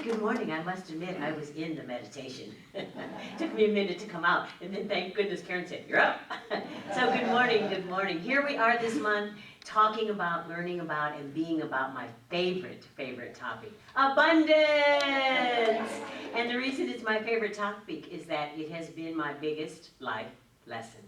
good morning. I must admit, I was in the meditation. Took me a minute to come out, and then thank goodness Karen said, you're up. So good morning, good morning. Here we are this month talking about, learning about, and being about my favorite topic, abundance. And the reason it's my favorite topic is that it has been my biggest life lesson.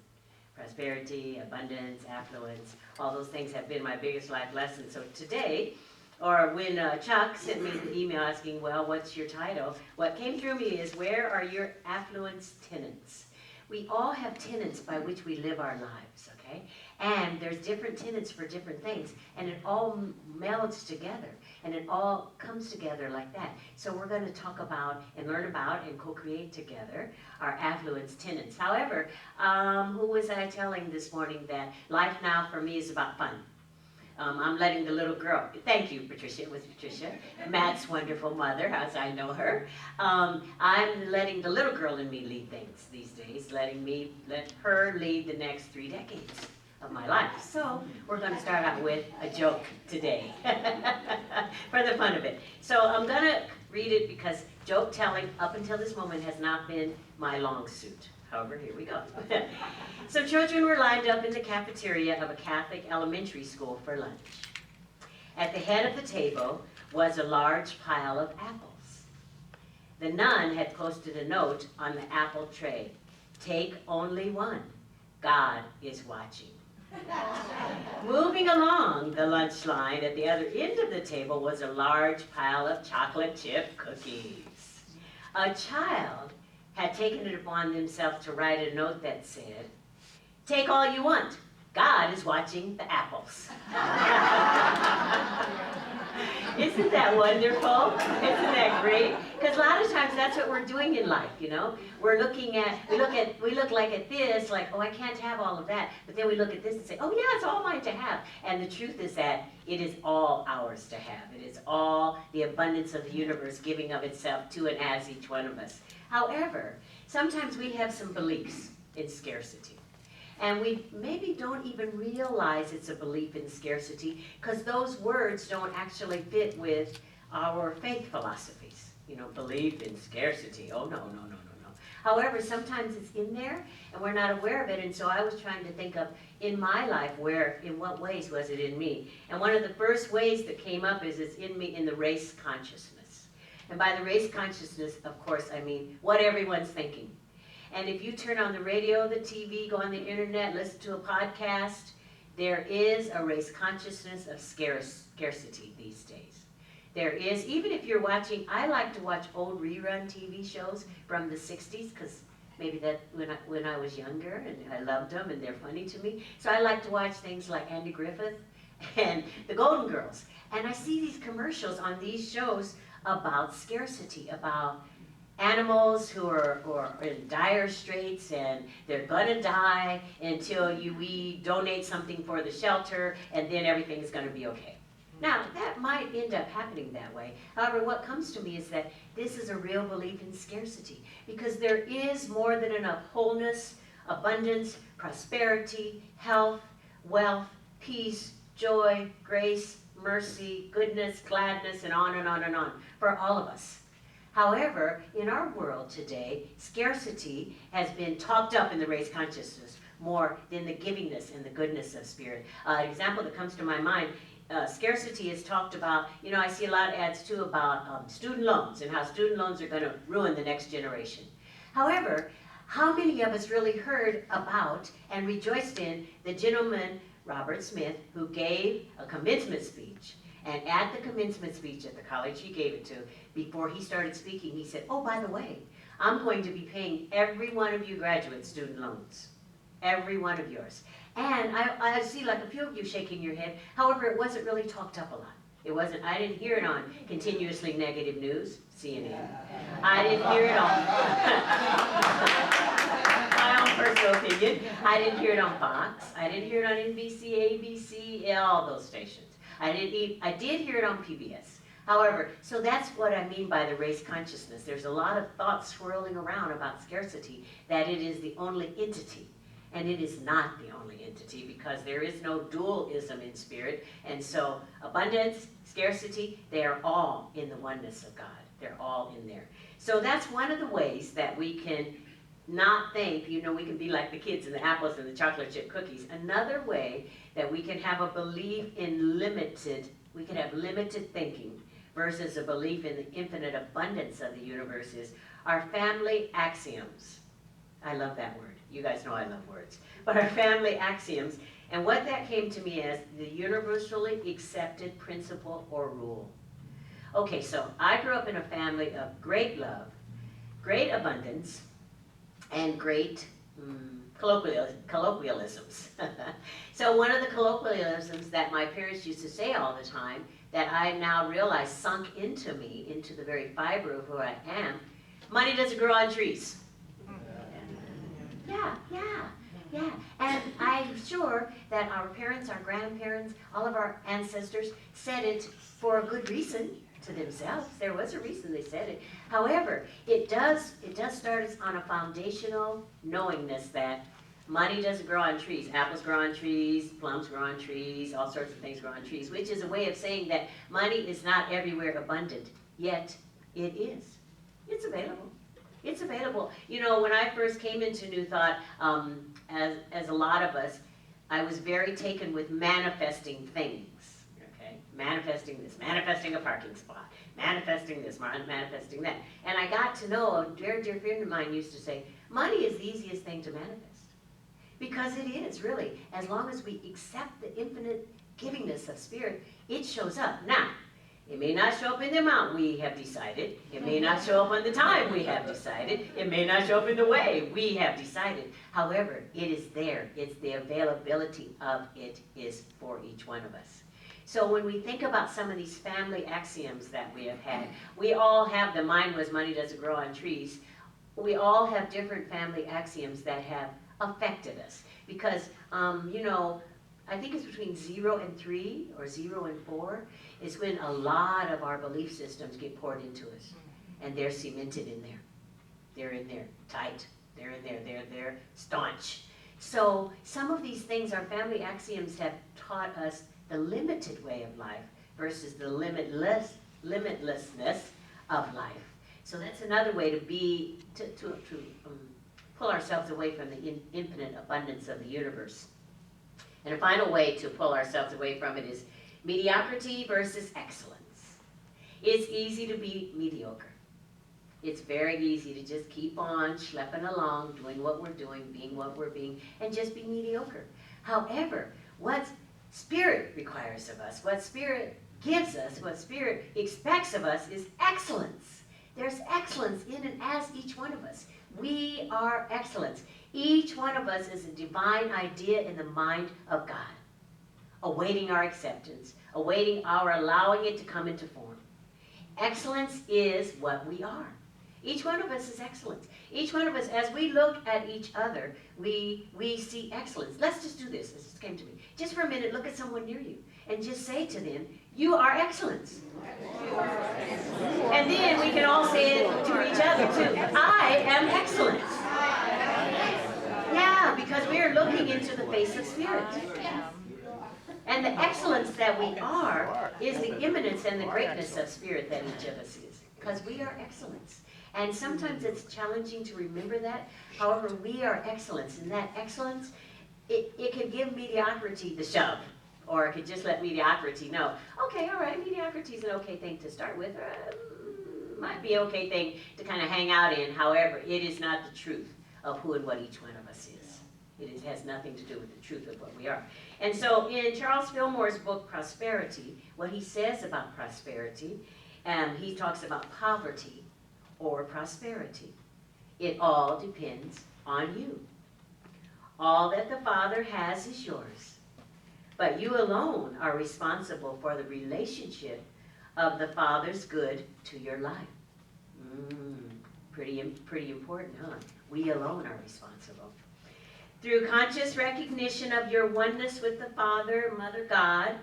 Prosperity, abundance, affluence, all those things have been my biggest life lesson. So today, or when Chuck sent me the email asking, well, what's your title? What came through me is, where are your affluence tenets? We all have tenets by which we live our lives, okay? And there's different tenets for different things, and it all melds together, and it all comes together like that. So we're going to talk about and learn about and co-create together our affluence tenets. However, who was I telling this morning that life now for me is about fun? I'm letting the little girl, thank you, Patricia, it was Patricia, Matt's wonderful mother, as I know her. I'm letting the little girl in me lead things these days, let her lead the next 3 decades of my life. So we're going to start out with a joke today, for the fun of it. So I'm going to read it because joke telling up until this moment has not been my long suit. However, here we go. So children were lined up in the cafeteria of a Catholic elementary school for lunch. At the head of the table was a large pile of apples. The nun had posted a note on the apple tray. Take only one. God is watching. Moving along the lunch line at the other end of the table was a large pile of chocolate chip cookies. A child had taken it upon themselves to write a note that said, take all you want. God is watching the apples. Isn't that wonderful? Isn't that great? Because a lot of times that's what we're doing in life, you know? We look like at this, like, oh, I can't have all of that. But then we look at this and say, oh yeah, it's all mine to have. And the truth is that it is all ours to have. It is all the abundance of the universe giving of itself to and as each one of us. However, sometimes we have some beliefs in scarcity. And we maybe don't even realize it's a belief in scarcity because those words don't actually fit with our faith philosophies. You know, belief in scarcity. Oh, no. However, sometimes it's in there and we're not aware of it. And so I was trying to think of, in my life, in what ways was it in me? And one of the first ways that came up is it's in me in the race consciousness. And by the race consciousness, of course, I mean what everyone's thinking. And if you turn on the radio, the TV, go on the internet, listen to a podcast, there is a race consciousness of scarcity these days. There is, even if you're watching, I like to watch old rerun TV shows from the 60s, because maybe that when I was younger, and I loved them, and they're funny to me. So I like to watch things like Andy Griffith and the Golden Girls. And I see these commercials on these shows about scarcity, about animals who are in dire straits and they're gonna die until we donate something for the shelter, and then everything is gonna be okay. Now, that might end up happening that way. However, what comes to me is that this is a real belief in scarcity, because there is more than enough wholeness, abundance, prosperity, health, wealth, peace, joy, grace, mercy, goodness, gladness, and on and on and on for all of us. However, in our world today, scarcity has been talked up in the race consciousness more than the givingness and the goodness of spirit. An example that comes to my mind, scarcity is talked about, you know, I see a lot of ads too about student loans and how student loans are going to ruin the next generation. However, how many of us really heard about and rejoiced in the gentleman, Robert Smith, who gave a commencement speech? And at the commencement speech at the college he gave it to, before he started speaking, he said, oh, by the way, I'm going to be paying every one of you graduate student loans. Every one of yours. And I see like a few of you shaking your head. However, it wasn't really talked up a lot. It wasn't, I didn't hear it on continuously negative news, CNN. I didn't hear it on, my own personal opinion, I didn't hear it on Fox. I didn't hear it on NBC, ABC, all those stations. I did hear it on PBS. However, so that's what I mean by the race consciousness. There's a lot of thoughts swirling around about scarcity, that it is the only entity. And it is not the only entity, because there is no dualism in spirit. And so abundance, scarcity, they are all in the oneness of God. They're all in there. So that's one of the ways that we can not think, we can be like the kids and the apples and the chocolate chip cookies. Another way that we can have a belief in we can have limited thinking versus a belief in the infinite abundance of the universe is our family axioms. I love that word. You guys know I love words. But our family axioms, and what that came to me as the universally accepted principle or rule. Okay, so I grew up in a family of great love, great abundance, and great colloquialisms. So one of the colloquialisms that my parents used to say all the time, that I now realize sunk into me, into the very fiber of who I am, money doesn't grow on trees. Yeah. And I'm sure that our parents, our grandparents, all of our ancestors said it for a good reason to themselves. There was a reason they said it. However, it does start us on a foundational knowingness that money doesn't grow on trees. Apples grow on trees, plums grow on trees, all sorts of things grow on trees, which is a way of saying that money is not everywhere abundant, yet it is. It's available. It's available. When I first came into New Thought, as a lot of us, I was very taken with manifesting things. Okay, manifesting this, manifesting a parking spot, manifesting this, manifesting that. And I got to know, a dear friend of mine used to say, money is the easiest thing to manifest. Because it is, really. As long as we accept the infinite givingness of spirit, it shows up. Now, it may not show up in the amount we have decided. It may not show up on the time we have decided. It may not show up in the way we have decided. However, it is there. It's the availability of it is for each one of us. So when we think about some of these family axioms that we have had, we all have, the mine was money doesn't grow on trees. We all have different family axioms that have affected us. Because, I think it's between 0 and 3 or 0 and 4 is when a lot of our belief systems get poured into us. And they're cemented in there. They're in there tight. They're in there. They're staunch. So some of these things, our family axioms have taught us the limited way of life versus the limitlessness of life. So that's another way to pull ourselves away from the infinite abundance of the universe. And a final way to pull ourselves away from it is mediocrity versus excellence. It's easy to be mediocre. It's very easy to just keep on schlepping along, doing what we're doing, being what we're being, and just be mediocre. However, what Spirit requires of us, what Spirit gives us, what Spirit expects of us is excellence. There's excellence in and as each one of us. We are excellence. Each one of us is a divine idea in the mind of God, awaiting our acceptance, awaiting our allowing it to come into form. Excellence is what we are. Each one of us is excellence. Each one of us, as we look at each other, we see excellence. Let's just do this. This just came to me. Just for a minute, look at someone near you and just say to them, you are excellence. And then we can all say it to each other too. I am excellent. Yeah, because we are looking into the face of Spirit. And the excellence that we are is the immanence and the greatness of Spirit that each of us is. Because we are excellence. And sometimes it's challenging to remember that. However, we are excellence. And that excellence, it can give mediocrity the shove. Or it could just let mediocrity know, okay, all right, mediocrity is an okay thing to start with. Might be an okay thing to kind of hang out in. However, it is not the truth of who and what each one of us is. It has nothing to do with the truth of what we are. And so in Charles Fillmore's book, Prosperity, what he says about prosperity, he talks about poverty or prosperity. It all depends on you. All that the Father has is yours. But you alone are responsible for the relationship of the Father's good to your life. Pretty important, huh? We alone are responsible. Through conscious recognition of your oneness with the Father, Mother God,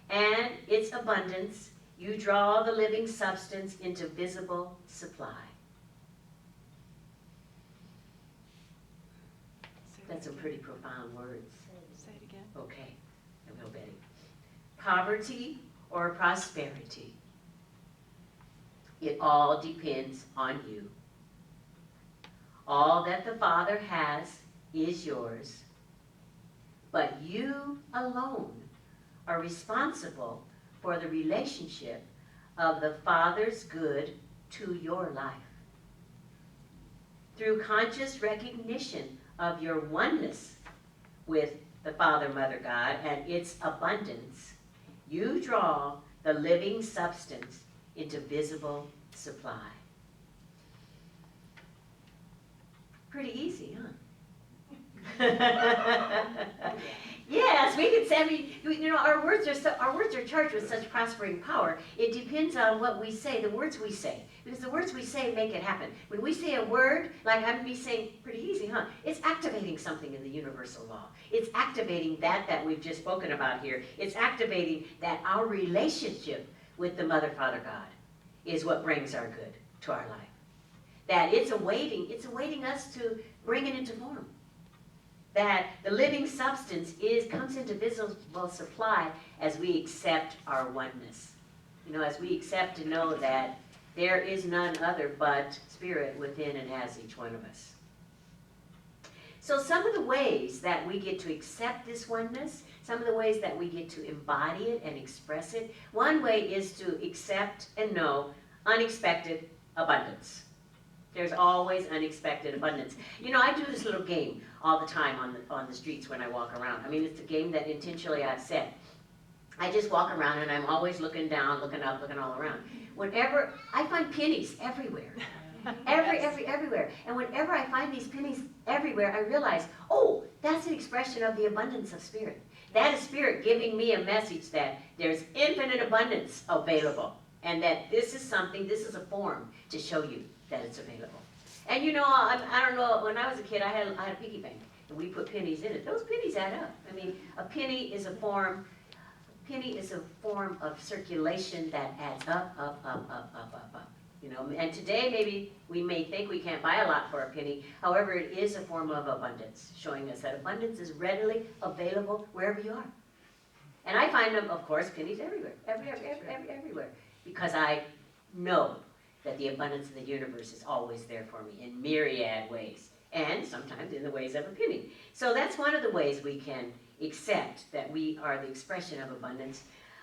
and its abundance, you draw the living substance into visible supply. That's some pretty profound words. Say it again. Okay, I will, Betty. Poverty or prosperity. It all depends on you. All that the Father has is yours, but you alone are responsible for the relationship of the Father's good to your life. Through conscious recognition of your oneness with the Father, Mother, God, and its abundance, you draw the living substance into visible supply. Pretty easy, huh? Yes, we could say, I mean, you know, our words are charged with such prospering power. It depends on what we say, the words we say. Because the words we say make it happen. When we say a word, like I'm be saying, pretty easy, huh? It's activating something in the universal law. It's activating that we've just spoken about here. It's activating that our relationship with the Mother, Father, God is what brings our good to our life. That it's awaiting us to bring it into form. That the living substance comes into visible supply as we accept our oneness. You know, as we accept to know that there is none other but Spirit within and as each one of us. So some of the ways that we get to accept this oneness, some of the ways that we get to embody it and express it, one way is to accept and know unexpected abundance. There's always unexpected abundance. You know, I do this little game all the time on the streets when I walk around. I mean, it's a game that intentionally I've set. I just walk around and I'm always looking down, looking up, looking all around. Whenever, I find pennies everywhere. Everywhere. And whenever I find these pennies everywhere, I realize, oh, that's an expression of the abundance of Spirit. That is Spirit giving me a message that there's infinite abundance available. And that this is a form to show you that it's available. And you know, I don't know, when I was a kid, I had a piggy bank, and we put pennies in it. Those pennies add up. I mean, a penny is a form of circulation that adds up. You know, and today maybe we may think we can't buy a lot for a penny. However, it is a form of abundance, showing us that abundance is readily available wherever you are. And I find them, of course, pennies everywhere, everywhere, because I know that the abundance of the universe is always there for me in myriad ways, and sometimes in the ways of a penny. So that's one of the ways we can accept that we are the expression of abundance.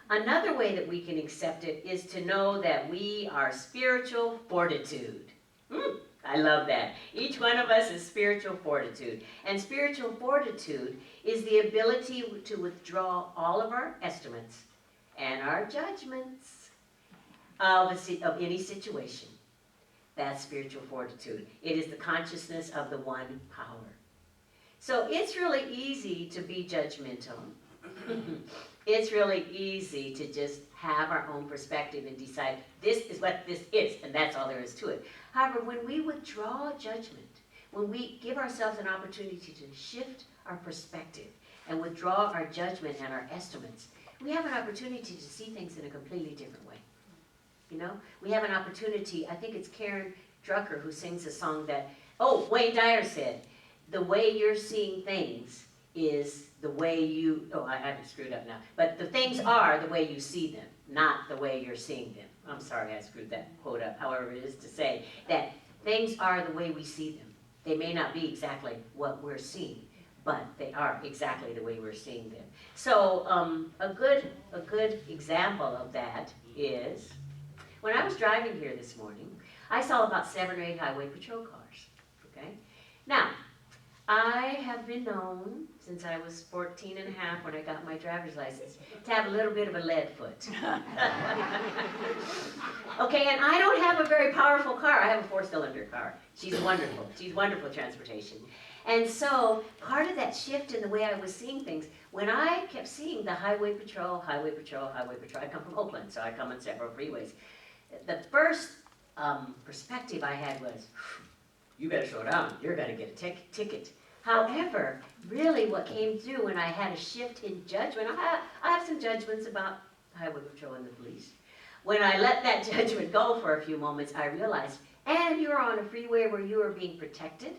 Another way that we can accept it is to know that we are spiritual fortitude. I love that. Each one of us is spiritual fortitude. And spiritual fortitude is the ability to withdraw all of our estimates and our judgments of any situation. That's spiritual fortitude. It is the consciousness of the one power. So it's really easy to be judgmental. It's really easy to just have our own perspective and decide this is what this is, and that's all there is to it. However, when we withdraw judgment, when we give ourselves an opportunity to shift our perspective and withdraw our judgment and our estimates, we have an opportunity to see things in a completely different way. You know, we have an opportunity. I think it's Karen Drucker who sings a song that, Wayne Dyer said, the way you're seeing things is the way you, I haven't screwed up now, but the things are the way you see them, not the way you're seeing them. I'm sorry, I screwed that quote up. However, it is to say that things are the way we see them. They may not be exactly what we're seeing, but they are exactly the way we're seeing them. So a good example of that is, when I was driving here this morning, I saw about 7 or 8 highway patrol cars, okay? Now, I have been known since I was 14 and a half when I got my driver's license to have a little bit of a lead foot. Okay, and I don't have a very powerful car. I have a 4-cylinder car. She's wonderful. She's wonderful transportation. And so part of that shift in the way I was seeing things, when I kept seeing the highway patrol, I come from Oakland, so I come on several freeways. The first perspective I had was, you better slow down, you're going to get a ticket. However, really what came through when I had a shift in judgment, I have some judgments about highway patrol and the police. When I let that judgment go for a few moments, I realized, and you're on a freeway where you are being protected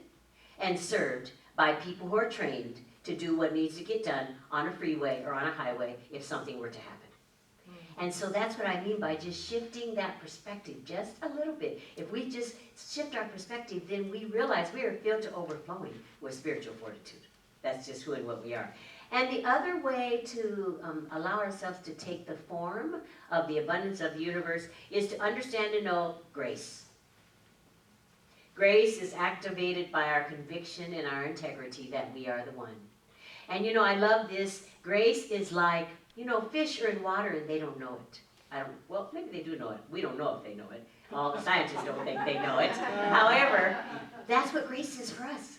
and served by people who are trained to do what needs to get done on a freeway or on a highway if something were to happen. And so that's what I mean by just shifting that perspective just a little bit. If we just shift our perspective, then we realize we are filled to overflowing with spiritual fortitude. That's just who and what we are. And the other way to allow ourselves to take the form of the abundance of the universe is to understand and know grace. Grace is activated by our conviction and our integrity that we are the one. And you know, I love this. Grace is like, you know, fish are in water and they don't know it. Well, maybe they do know it. We don't know if they know it. All the scientists don't think they know it. However, that's what grace is for us.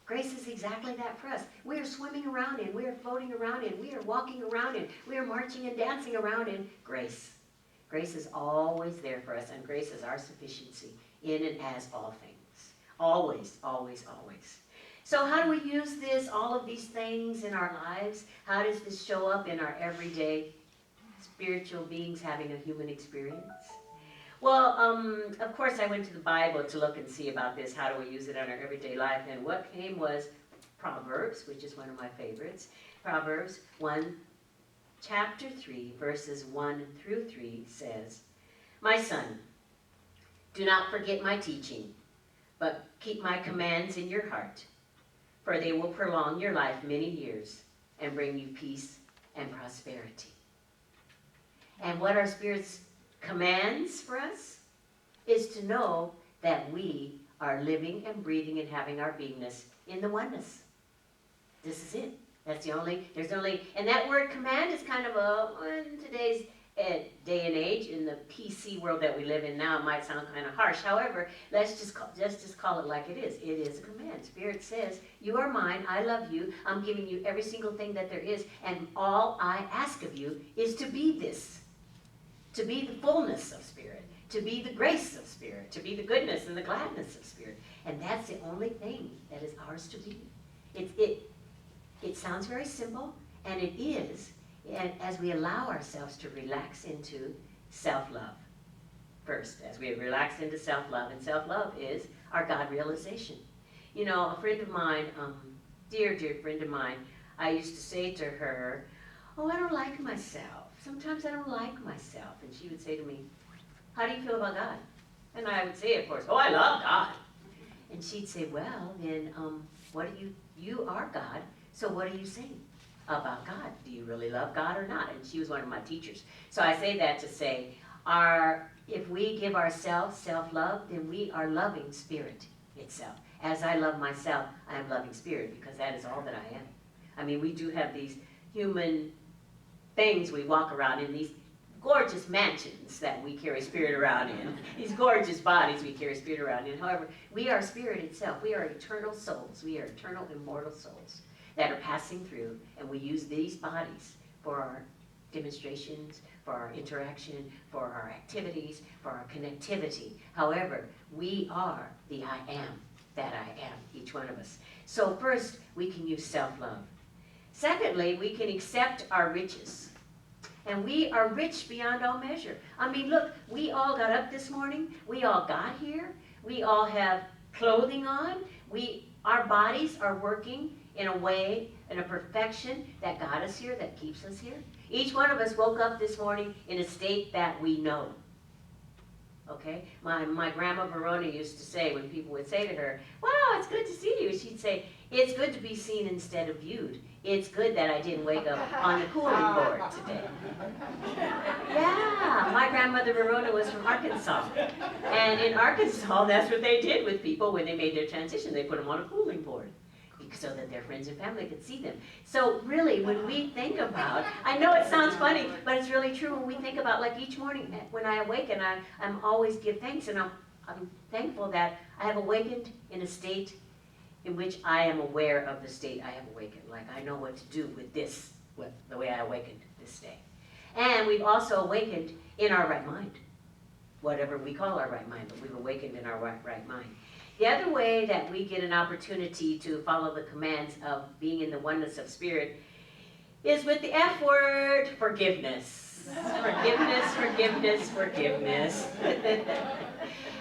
Grace is exactly that for us. We are swimming around in, we are floating around in, we are walking around in, we are marching and dancing around in grace. Grace is always there for us, and grace is our sufficiency in and as all things. Always, always, always. So how do we use this, all of these things in our lives? How does this show up in our everyday spiritual beings having a human experience? Well, of course I went to the Bible to look and see about this. How do we use it in our everyday life? And what came was Proverbs, which is one of my favorites. Proverbs 1, chapter 3, verses 1 through 3 says, "My son, do not forget my teaching, but keep my commands in your heart, for they will prolong your life many years and bring you peace and prosperity." And what our Spirit's commands for us is to know that we are living and breathing and having our beingness in the oneness. This is it. There's only, and that word command is kind of in today's day and age, in the PC world that we live in now, it might sound kind of harsh. However, let's just call it like it is. It is a command. Spirit says, you are mine, I love you, I'm giving you every single thing that there is, and all I ask of you is to be this. To be the fullness of Spirit, to be the grace of Spirit, to be the goodness and the gladness of Spirit. And that's the only thing that is ours to be. It sounds very simple, and it is, as we allow ourselves to relax into self-love. First, as we relax into self-love, and self-love is our God realization. You know, a friend of mine, dear friend of mine, I used to say to her, "Oh, I don't like myself. Sometimes I don't like myself." And she would say to me, "How do you feel about God?" And I would say, of course, "Oh, I love God." And she'd say, "Well, then, you are God, so what are you saying about God? Do you really love God or not?" And she was one of my teachers. So I say that to say, if we give ourselves self-love, then we are loving Spirit itself. As I love myself, I am loving Spirit, because that is all that I am. I mean, we do have these human things we walk around in, these gorgeous mansions that we carry Spirit around in, these gorgeous bodies we carry Spirit around in. However, we are Spirit itself. We are eternal souls. We are eternal, immortal souls that are passing through, and we use these bodies for our demonstrations, for our interaction, for our activities, for our connectivity. However, we are the I am that I am, each one of us. So first, we can use self-love. Secondly, we can accept our riches. And we are rich beyond all measure. I mean, look, we all got up this morning. We all got here. We all have clothing on. Our bodies are working in a way, in a perfection that got us here, that keeps us here. Each one of us woke up this morning in a state that we know. Okay? My grandma Verona used to say, when people would say to her, "Wow, it's good to see you," she'd say, "It's good to be seen instead of viewed. It's good that I didn't wake up on the cooling board today." Yeah, my grandmother Verona was from Arkansas. And in Arkansas, that's what they did with people when they made their transition. They put them on a cooling board so that their friends and family could see them. So really, when we think about, I know it sounds funny, but it's really true when we think about, like each morning when I awaken, I'm always give thanks, and I'm thankful that I have awakened in a state in which I am aware of the state I have awakened. Like I know what to do with this, with the way I awakened this day. And we've also awakened in our right mind, whatever we call our right mind, but we've awakened in our right mind. The other way that we get an opportunity to follow the commands of being in the oneness of Spirit is with the F word, forgiveness. Forgiveness, forgiveness, forgiveness.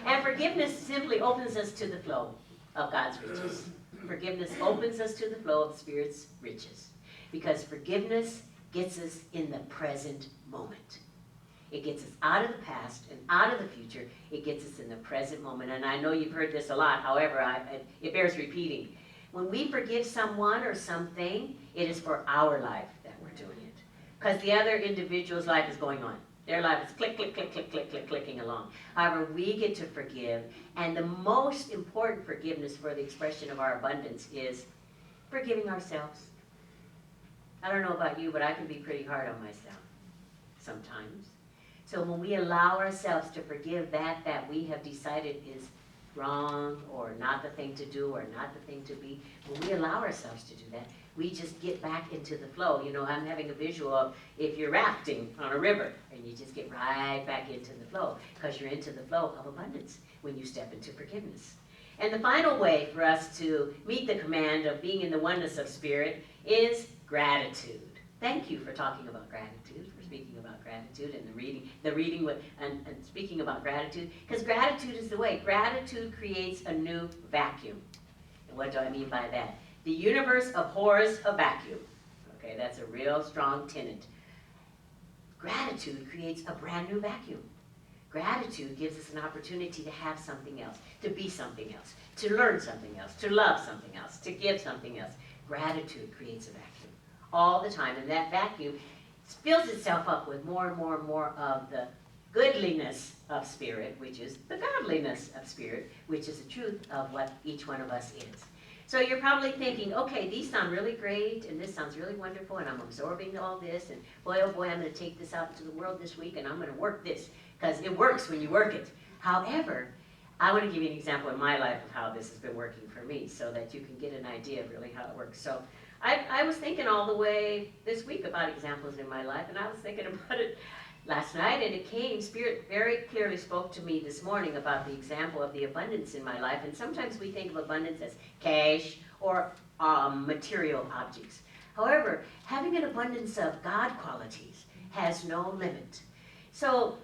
And forgiveness simply opens us to the flow of God's riches. Forgiveness opens us to the flow of the Spirit's riches. Because forgiveness gets us in the present moment. It gets us out of the past and out of the future. It gets us in the present moment. And I know you've heard this a lot, however, it bears repeating. When we forgive someone or something, it is for our life that we're doing it. Because the other individual's life is going on. Their life is click, click, click, click, click, click, clicking along. However, we get to forgive, and the most important forgiveness for the expression of our abundance is forgiving ourselves. I don't know about you, but I can be pretty hard on myself sometimes. So when we allow ourselves to forgive that we have decided is wrong or not the thing to do or not the thing to be, when we allow ourselves to do that, we just get back into the flow. You know, I'm having a visual of if you're rafting on a river and you just get right back into the flow because you're into the flow of abundance when you step into forgiveness. And the final way for us to meet the command of being in the oneness of spirit is gratitude. Thank you for talking about gratitude, for speaking about gratitude and the reading and speaking about gratitude, because gratitude is the way. Gratitude creates a new vacuum. And what do I mean by that? The universe abhors a vacuum. Okay, that's a real strong tenet. Gratitude creates a brand new vacuum. Gratitude gives us an opportunity to have something else, to be something else, to learn something else, to love something else, to give something else. Gratitude creates a vacuum all the time, and that vacuum fills itself up with more and more and more of the goodliness of spirit, which is the godliness of spirit, which is the truth of what each one of us is. So you're probably thinking, okay, these sound really great, and this sounds really wonderful, and I'm absorbing all this, and boy, oh boy, I'm going to take this out into the world this week, and I'm going to work this, because it works when you work it. However, I want to give you an example in my life of how this has been working for me, so that you can get an idea of really how it works. So I was thinking all the way this week about examples in my life, and I was thinking about it last night, and it came, Spirit very clearly spoke to me this morning about the example of the abundance in my life. And sometimes we think of abundance as cash or material objects. However, having an abundance of God qualities has no limit. So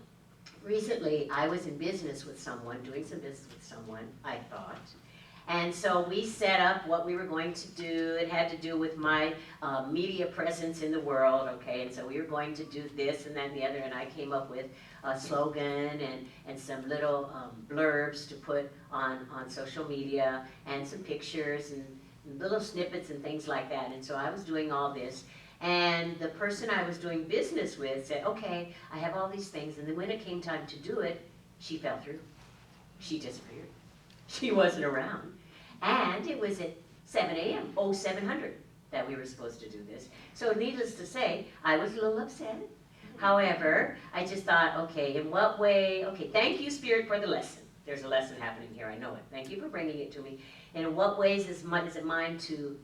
recently, I was in business with someone, doing some business with someone, I thought. And so we set up what we were going to do. It had to do with my media presence in the world, okay? And so we were going to do this and that and the other, and I came up with a slogan and some little blurbs to put on social media and some pictures and little snippets and things like that. And so I was doing all this. And the person I was doing business with said, okay, I have all these things. And then when it came time to do it, she fell through. She disappeared. She wasn't around. And it was at 7 a.m., 0700, that we were supposed to do this. So needless to say, I was a little upset. However, I just thought, okay, in what way, okay, thank you, Spirit, for the lesson. There's a lesson happening here, I know it. Thank you for bringing it to me. And in what ways is it mine to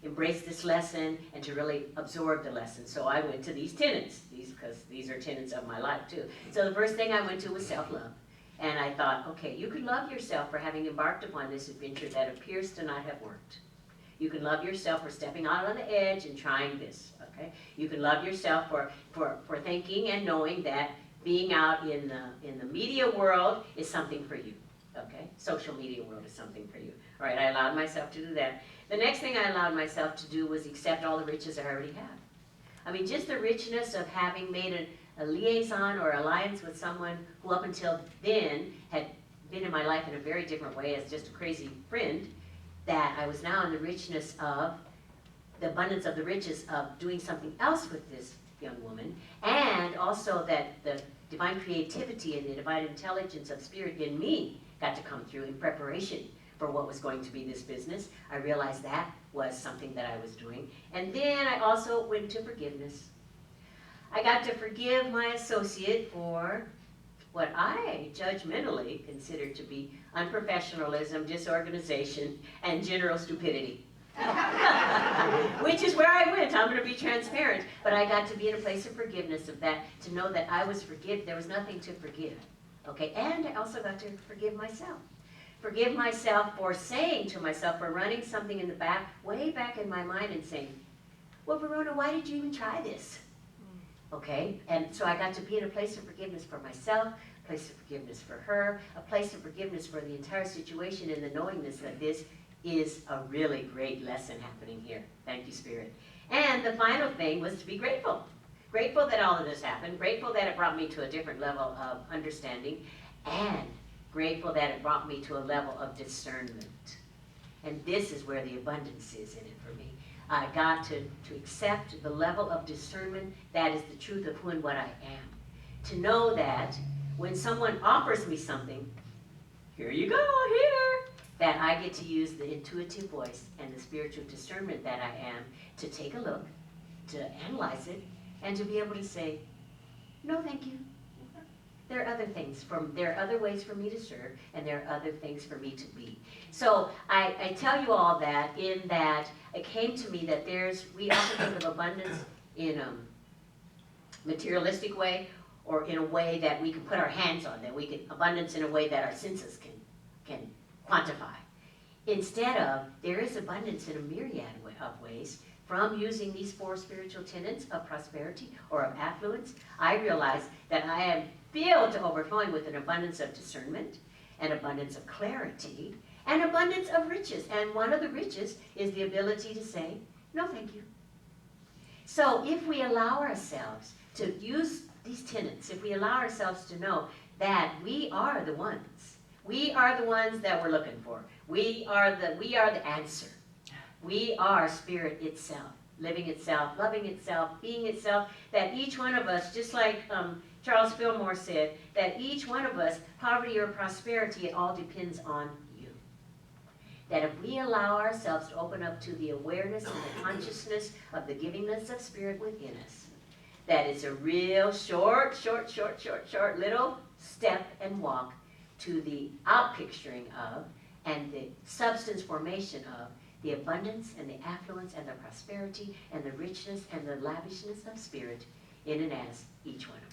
embrace this lesson and to really absorb the lesson? So I went to these tenets, because these are tenets of my life too. So the first thing I went to was self-love. And I thought, okay, you can love yourself for having embarked upon this adventure that appears to not have worked. You can love yourself for stepping out on the edge and trying this, okay? You can love yourself for thinking and knowing that being out in the media world is something for you, okay? Social media world is something for you. All right, I allowed myself to do that. The next thing I allowed myself to do was accept all the riches I already have. I mean, just the richness of having made a liaison or alliance with someone who up until then had been in my life in a very different way as just a crazy friend, that I was now in the richness of, the abundance of the riches of doing something else with this young woman, and also that the divine creativity and the divine intelligence of spirit in me got to come through in preparation for what was going to be this business. I realized that was something that I was doing. And then I also went to forgiveness. I got to forgive my associate for what I judgmentally considered to be unprofessionalism, disorganization, and general stupidity. Which is where I went. I'm going to be transparent. But I got to be in a place of forgiveness of that, to know that I was forgiven. There was nothing to forgive. Okay, and I also got to forgive myself. Forgive myself for saying to myself, for running something in the back, way back in my mind and saying, well, Verona, why did you even try this? Okay, and so I got to be in a place of forgiveness for myself, a place of forgiveness for her, a place of forgiveness for the entire situation, and the knowingness that this is a really great lesson happening here. Thank you, Spirit. And the final thing was to be grateful. Grateful that all of this happened, grateful that it brought me to a different level of understanding, and grateful that it brought me to a level of discernment. And this is where the abundance is in it for me. I got to accept the level of discernment that is the truth of who and what I am. To know that when someone offers me something, here you go, here, that I get to use the intuitive voice and the spiritual discernment that I am to take a look, to analyze it, and to be able to say, no, thank you. There are other things, there are other ways for me to serve, and there are other things for me to be. So I tell you all that in that it came to me that we often think of abundance in a materialistic way, or in a way that we can put our hands on, abundance in a way that our senses can quantify. Instead of, there is abundance in a myriad of ways. From using these 4 spiritual tenets of prosperity or of affluence, I realize that I am filled to overflowing with an abundance of discernment, an abundance of clarity, an abundance of riches. And one of the riches is the ability to say, no thank you. So if we allow ourselves to use these tenets, if we allow ourselves to know that we are the ones that we're looking for. We are the answer. We are spirit itself, living itself, loving itself, being itself, that each one of us, just like Charles Fillmore said, that each one of us, poverty or prosperity, it all depends on you. That if we allow ourselves to open up to the awareness and the consciousness of the givingness of spirit within us, that it's a real short little step and walk to the outpicturing of and the substance formation of the abundance and the affluence and the prosperity and the richness and the lavishness of spirit in and as each one of us.